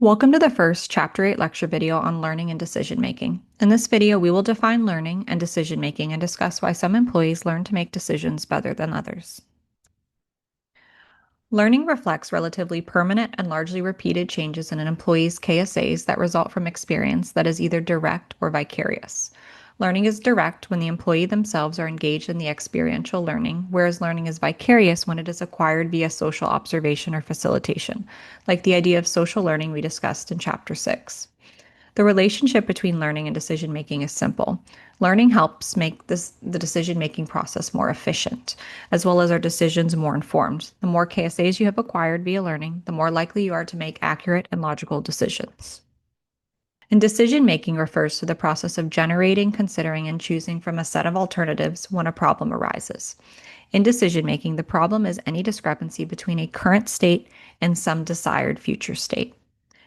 Welcome to the first Chapter 8 lecture video on learning and decision making. In this video, we will define learning and decision making and discuss why some employees learn to make decisions better than others. Learning reflects relatively permanent and largely repeated changes in an employee's KSAs that result from experience that is either direct or vicarious. Learning is direct when the employee themselves are engaged in the experiential learning, whereas learning is vicarious when it is acquired via social observation or facilitation, like the idea of social learning we discussed in Chapter 6. The relationship between learning and decision making is simple. Learning helps make the decision making process more efficient, as well as our decisions more informed. The more KSAs you have acquired via learning, the more likely you are to make accurate and logical decisions. And decision making refers to the process of generating, considering, and choosing from a set of alternatives when a problem arises. In decision making, the problem is any discrepancy between a current state and some desired future state.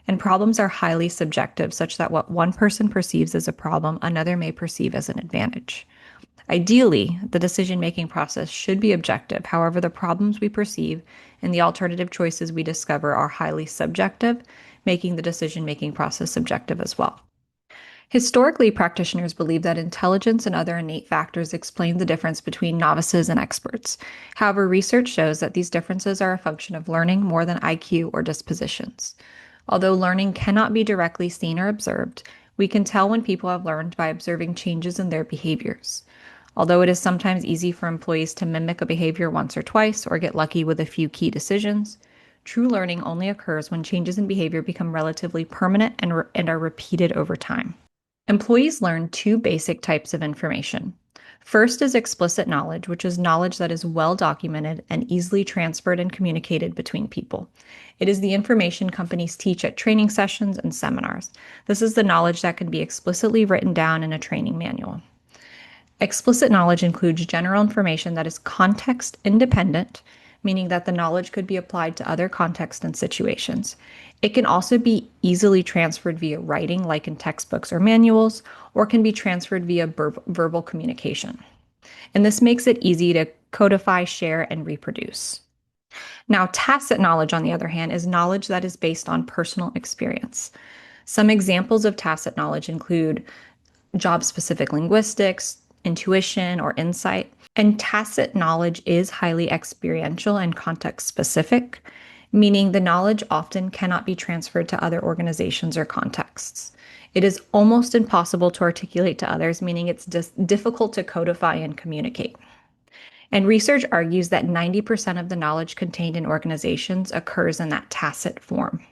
And problems are highly subjective, such that what one person perceives as a problem, another may perceive as an advantage. Ideally, the decision making process should be objective. However, the problems we perceive and the alternative choices we discover are highly subjective, making the decision making process subjective as well. Historically, practitioners believe that intelligence and other innate factors explain the difference between novices and experts. However, research shows that these differences are a function of learning more than IQ or dispositions. Although learning cannot be directly seen or observed, we can tell when people have learned by observing changes in their behaviors. Although it is sometimes easy for employees to mimic a behavior once or twice or get lucky with a few key decisions, true learning only occurs when changes in behavior become relatively permanent and are repeated over time. Employees learn two basic types of information. First is explicit knowledge, which is knowledge that is well documented and easily transferred and communicated between people. It is the information companies teach at training sessions and seminars. This is the knowledge that can be explicitly written down in a training manual. Explicit knowledge includes general information that is context independent, meaning that the knowledge could be applied to other contexts and situations. It can also be easily transferred via writing, like in textbooks or manuals, or can be transferred via verbal communication. And this makes it easy to codify, share, and reproduce. Now, tacit knowledge, on the other hand, is knowledge that is based on personal experience. Some examples of tacit knowledge include job specific linguistics, intuition, or insight. And tacit knowledge is highly experiential and context specific, meaning the knowledge often cannot be transferred to other organizations or contexts. It is almost impossible to articulate to others, meaning it's difficult to codify and communicate. And research argues that 90% of the knowledge contained in organizations occurs in that tacit form.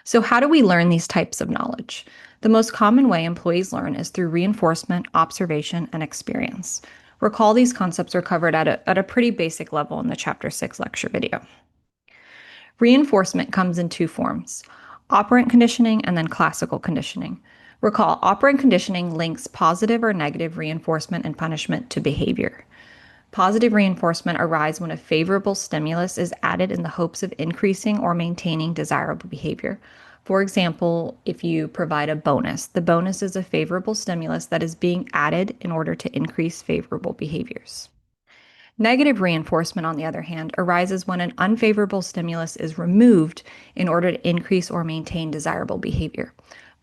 So, how do we learn these types of knowledge? The most common way employees learn is through reinforcement, observation, and experience. Recall these concepts are covered at a pretty basic level in the Chapter 6 lecture video. Reinforcement comes in two forms: operant conditioning and then classical conditioning. Recall, operant conditioning links positive or negative reinforcement and punishment to behavior. Positive reinforcement arises when a favorable stimulus is added in the hopes of increasing or maintaining desirable behavior. For example, if you provide a bonus, the bonus is a favorable stimulus that is being added in order to increase favorable behaviors. Negative reinforcement, on the other hand, arises when an unfavorable stimulus is removed in order to increase or maintain desirable behavior.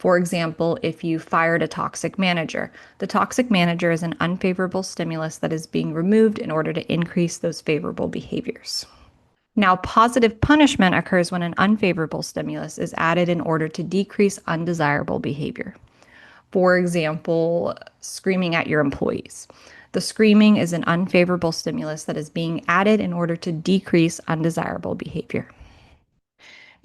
For example, if you fired a toxic manager, the toxic manager is an unfavorable stimulus that is being removed in order to increase those favorable behaviors. Now, positive punishment occurs when an unfavorable stimulus is added in order to decrease undesirable behavior. For example, screaming at your employees. The screaming is an unfavorable stimulus that is being added in order to decrease undesirable behavior.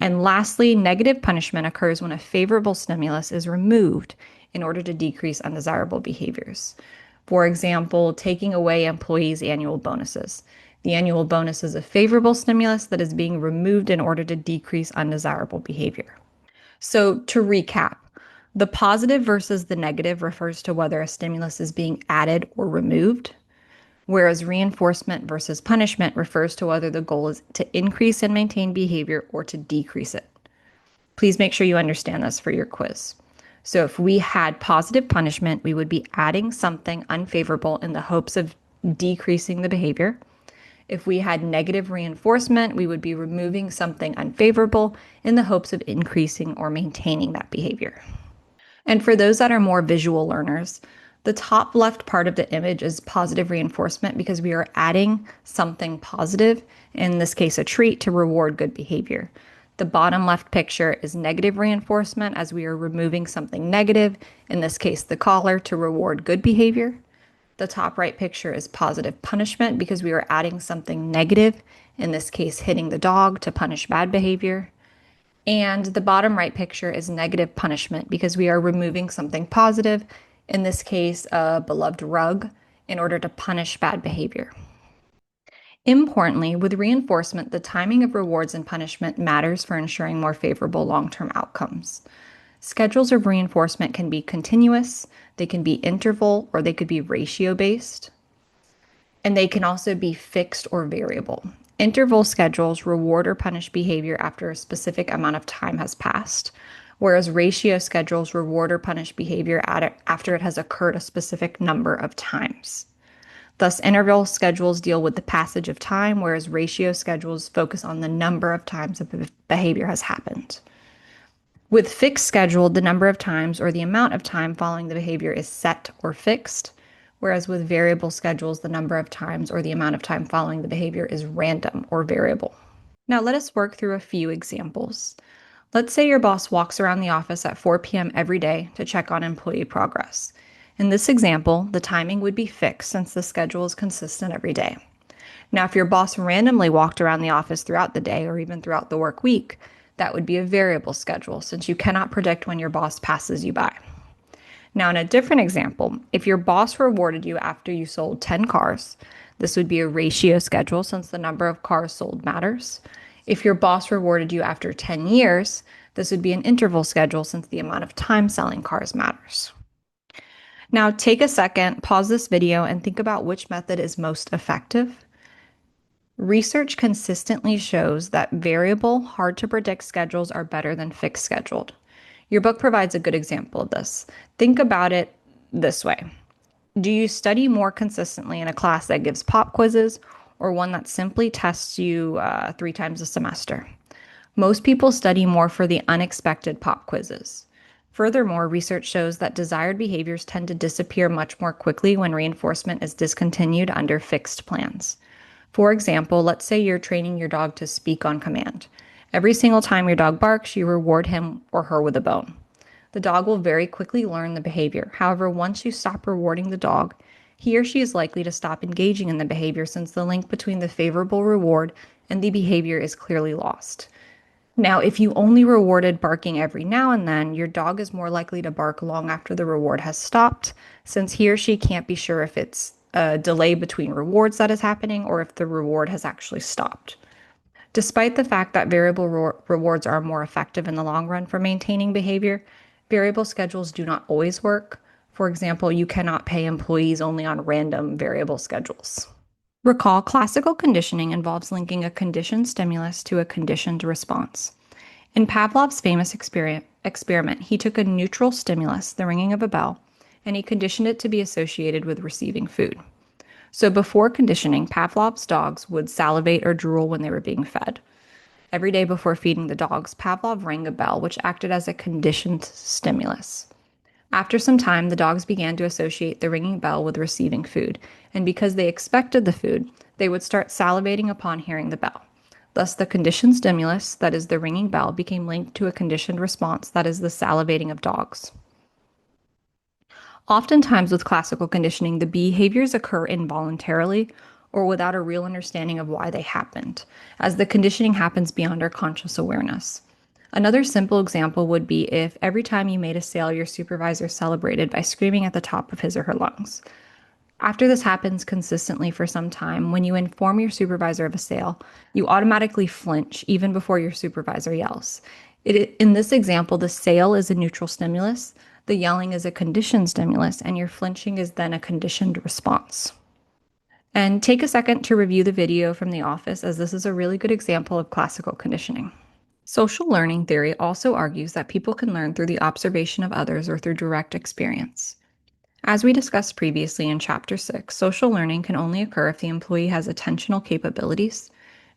And lastly, negative punishment occurs when a favorable stimulus is removed in order to decrease undesirable behaviors. For example, taking away employees' annual bonuses. The annual bonus is a favorable stimulus that is being removed in order to decrease undesirable behavior. So, to recap, the positive versus the negative refers to whether a stimulus is being added or removed, whereas reinforcement versus punishment refers to whether the goal is to increase and maintain behavior or to decrease it. Please make sure you understand this for your quiz. So if we had positive punishment, we would be adding something unfavorable in the hopes of decreasing the behavior. If we had negative reinforcement, we would be removing something unfavorable in the hopes of increasing or maintaining that behavior. And for those that are more visual learners, the top left part of the image is positive reinforcement because we are adding something positive, in this case, a treat, to reward good behavior. The bottom left picture is negative reinforcement as we are removing something negative, in this case, the collar, to reward good behavior. The top right picture is positive punishment because we are adding something negative, in this case, hitting the dog, to punish bad behavior. And the bottom right picture is negative punishment because we are removing something positive, in this case, a beloved rug, in order to punish bad behavior. Importantly, with reinforcement, the timing of rewards and punishment matters for ensuring more favorable long-term outcomes. Schedules of reinforcement can be continuous, they can be interval, or they could be ratio-based, and they can also be fixed or variable. Interval schedules reward or punish behavior after a specific amount of time has passed, whereas ratio schedules reward or punish behavior after it has occurred a specific number of times. Thus, interval schedules deal with the passage of time, whereas ratio schedules focus on the number of times a behavior has happened. With fixed schedule, the number of times or the amount of time following the behavior is set or fixed, whereas with variable schedules, the number of times or the amount of time following the behavior is random or variable. Now let us work through a few examples. Let's say your boss walks around the office at 4 p.m. every day to check on employee progress. In this example, the timing would be fixed since the schedule is consistent every day. Now, if your boss randomly walked around the office throughout the day or even throughout the work week, that would be a variable schedule since you cannot predict when your boss passes you by. Now, in a different example, if your boss rewarded you after you sold 10 cars, this would be a ratio schedule since the number of cars sold matters. If your boss rewarded you after 10 years, this would be an interval schedule since the amount of time selling cars matters. Now, take a second, pause this video, and think about which method is most effective. Research consistently shows that variable, hard to predict schedules are better than fixed scheduled. Your book provides a good example of this. Think about it this way. Do you study more consistently in a class that gives pop quizzes or one that simply tests you 3 times a semester? Most people study more for the unexpected pop quizzes. Furthermore, research shows that desired behaviors tend to disappear much more quickly when reinforcement is discontinued under fixed plans. For example, let's say you're training your dog to speak on command. Every single time your dog barks, you reward him or her with a bone. The dog will very quickly learn the behavior. However, once you stop rewarding the dog, he or she is likely to stop engaging in the behavior since the link between the favorable reward and the behavior is clearly lost. Now, if you only rewarded barking every now and then, your dog is more likely to bark long after the reward has stopped, since he or she can't be sure if it's a delay between rewards that is happening or if the reward has actually stopped. Despite the fact that variable rewards are more effective in the long run for maintaining behavior, variable schedules do not always work. For example, you cannot pay employees only on random variable schedules. Recall, classical conditioning involves linking a conditioned stimulus to a conditioned response. In Pavlov's famous experiment, he took a neutral stimulus, the ringing of a bell, and he conditioned it to be associated with receiving food. So before conditioning, Pavlov's dogs would salivate or drool when they were being fed. Every day before feeding the dogs, Pavlov rang a bell, which acted as a conditioned stimulus. After some time, the dogs began to associate the ringing bell with receiving food, and because they expected the food, they would start salivating upon hearing the bell. Thus, the conditioned stimulus, that is the ringing bell, became linked to a conditioned response, that is the salivating of dogs. Oftentimes with classical conditioning, the behaviors occur involuntarily or without a real understanding of why they happened, as the conditioning happens beyond our conscious awareness. Another simple example would be if every time you made a sale, your supervisor celebrated by screaming at the top of his or her lungs. After this happens consistently for some time, when you inform your supervisor of a sale, you automatically flinch even before your supervisor yells. In this example, the sale is a neutral stimulus, the yelling is a conditioned stimulus, and your flinching is then a conditioned response. And take a second to review the video from The Office, as this is a really good example of classical conditioning. Social learning theory also argues that people can learn through the observation of others or through direct experience. As we discussed previously in Chapter 6, social learning can only occur if the employee has attentional capabilities,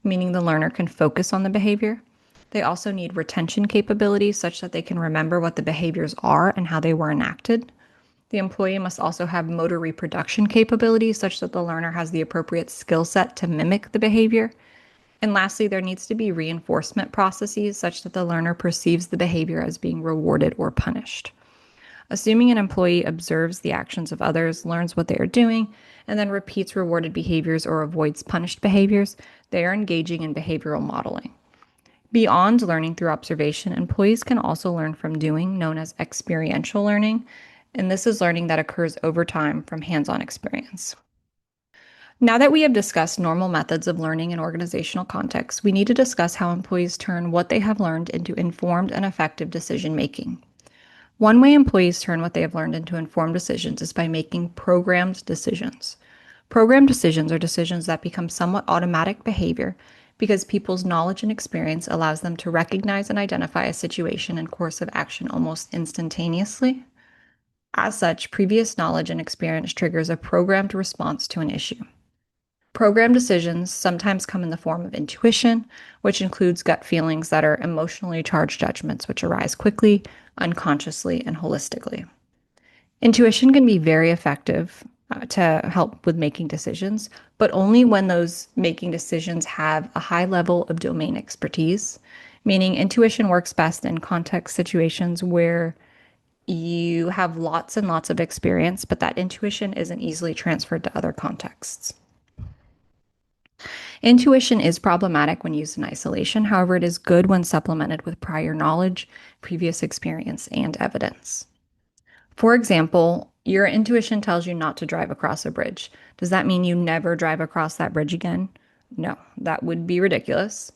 meaning the learner can focus on the behavior. They also need retention capabilities such that they can remember what the behaviors are and how they were enacted. The employee must also have motor reproduction capabilities such that the learner has the appropriate skill set to mimic the behavior. And lastly, there needs to be reinforcement processes such that the learner perceives the behavior as being rewarded or punished. Assuming an employee observes the actions of others, learns what they are doing, and then repeats rewarded behaviors or avoids punished behaviors, they are engaging in behavioral modeling. Beyond learning through observation, employees can also learn from doing, known as experiential learning, and this is learning that occurs over time from hands-on experience. Now that we have discussed normal methods of learning in organizational contexts, we need to discuss how employees turn what they have learned into informed and effective decision making. One way employees turn what they have learned into informed decisions is by making programmed decisions. Programmed decisions are decisions that become somewhat automatic behavior because people's knowledge and experience allows them to recognize and identify a situation and course of action almost instantaneously. As such, previous knowledge and experience triggers a programmed response to an issue. Programmed decisions sometimes come in the form of intuition, which includes gut feelings that are emotionally charged judgments which arise quickly, unconsciously, and holistically. Intuition can be very effective to help with making decisions, but only when those making decisions have a high level of domain expertise, meaning intuition works best in context situations where you have lots and lots of experience, but that intuition isn't easily transferred to other contexts. Intuition is problematic when used in isolation. However, it is good when supplemented with prior knowledge, previous experience, and evidence. For example, your intuition tells you not to drive across a bridge. Does that mean you never drive across that bridge again? No, that would be ridiculous.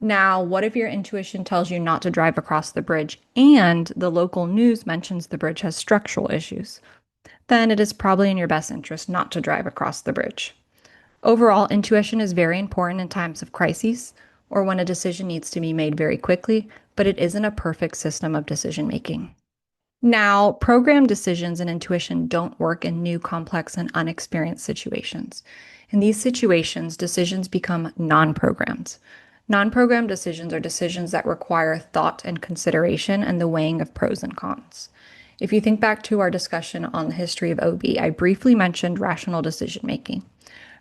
Now, what if your intuition tells you not to drive across the bridge and the local news mentions the bridge has structural issues? Then it is probably in your best interest not to drive across the bridge. Overall, intuition is very important in times of crises or when a decision needs to be made very quickly, but it isn't a perfect system of decision making. Now, programmed decisions and intuition don't work in new, complex, and unexperienced situations. In these situations, decisions become non-programmed. Non-programmed decisions are decisions that require thought and consideration and the weighing of pros and cons. If you think back to our discussion on the history of OB, I briefly mentioned rational decision making.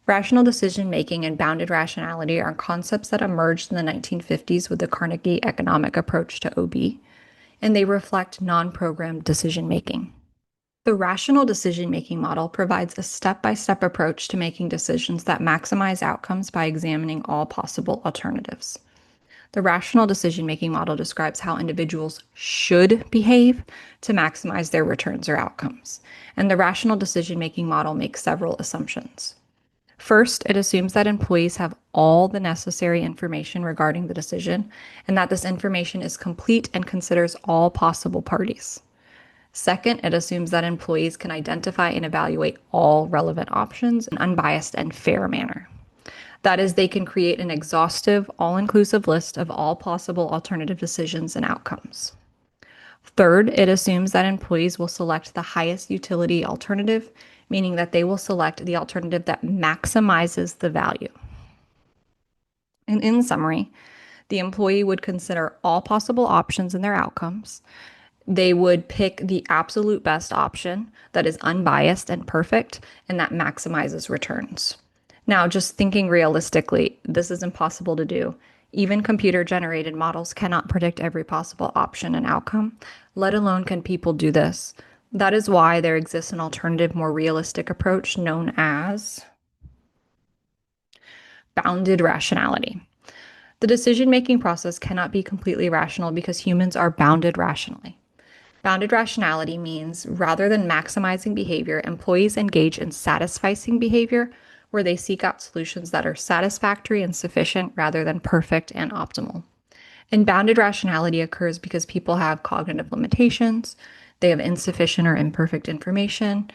Rational decision making and bounded rationality are concepts that emerged in the 1950s with the Carnegie economic approach to OB, and they reflect non-programmed decision making. The rational decision making model provides a step-by-step approach to making decisions that maximize outcomes by examining all possible alternatives. The rational decision making model describes how individuals should behave to maximize their returns or outcomes. And the rational decision making model makes several assumptions. First, it assumes that employees have all the necessary information regarding the decision and that this information is complete and considers all possible parties. Second, it assumes that employees can identify and evaluate all relevant options in an unbiased and fair manner. That is, they can create an exhaustive, all-inclusive list of all possible alternative decisions and outcomes. Third, it assumes that employees will select the highest utility alternative, meaning that they will select the alternative that maximizes the value. And in summary, the employee would consider all possible options and their outcomes. They would pick the absolute best option that is unbiased and perfect and that maximizes returns. Now, just thinking realistically, this is impossible to do. Even computer-generated models cannot predict every possible option and outcome, let alone can people do this. That is why there exists an alternative, more realistic approach known as bounded rationality. The decision-making process cannot be completely rational because humans are bounded rationally. Bounded rationality means rather than maximizing behavior, employees engage in satisficing behavior where they seek out solutions that are satisfactory and sufficient rather than perfect and optimal. And bounded rationality occurs because people have cognitive limitations, they have insufficient or imperfect information,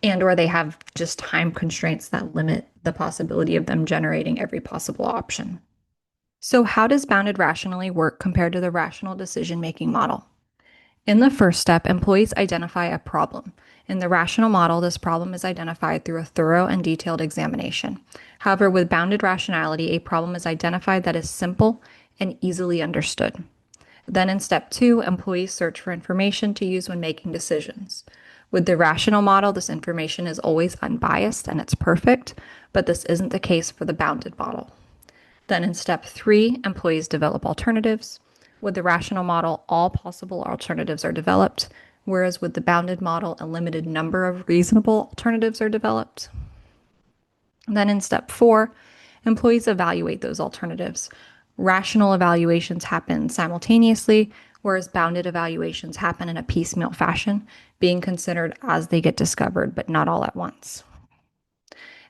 and or they have just time constraints that limit the possibility of them generating every possible option. So how does bounded rationality work compared to the rational decision-making model? In the first step, employees identify a problem, In the rational model, this problem is identified through a thorough and detailed examination. However, with bounded rationality, a problem is identified that is simple and easily understood. Then in step 2, employees search for information to use when making decisions. With the rational model, this information is always unbiased and it's perfect, but this isn't the case for the bounded model. Then in step 3, employees develop alternatives. With the rational model, all possible alternatives are developed, whereas with the bounded model, a limited number of reasonable alternatives are developed. Then in step 4, employees evaluate those alternatives. Rational evaluations happen simultaneously, whereas bounded evaluations happen in a piecemeal fashion, being considered as they get discovered, but not all at once.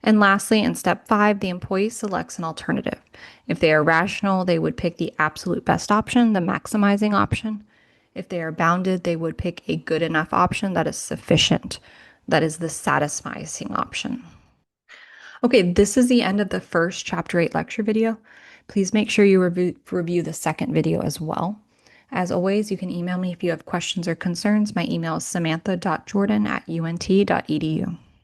And lastly, in step 5, the employee selects an alternative. If they are rational, they would pick the absolute best option, the maximizing option. If they are bounded, they would pick a good enough option that is sufficient, that is the satisfying option. Okay, this is the end of the first Chapter 8 lecture video. Please make sure you review the second video as well. As always, you can email me if you have questions or concerns. My email is samantha.jordan@unt.edu.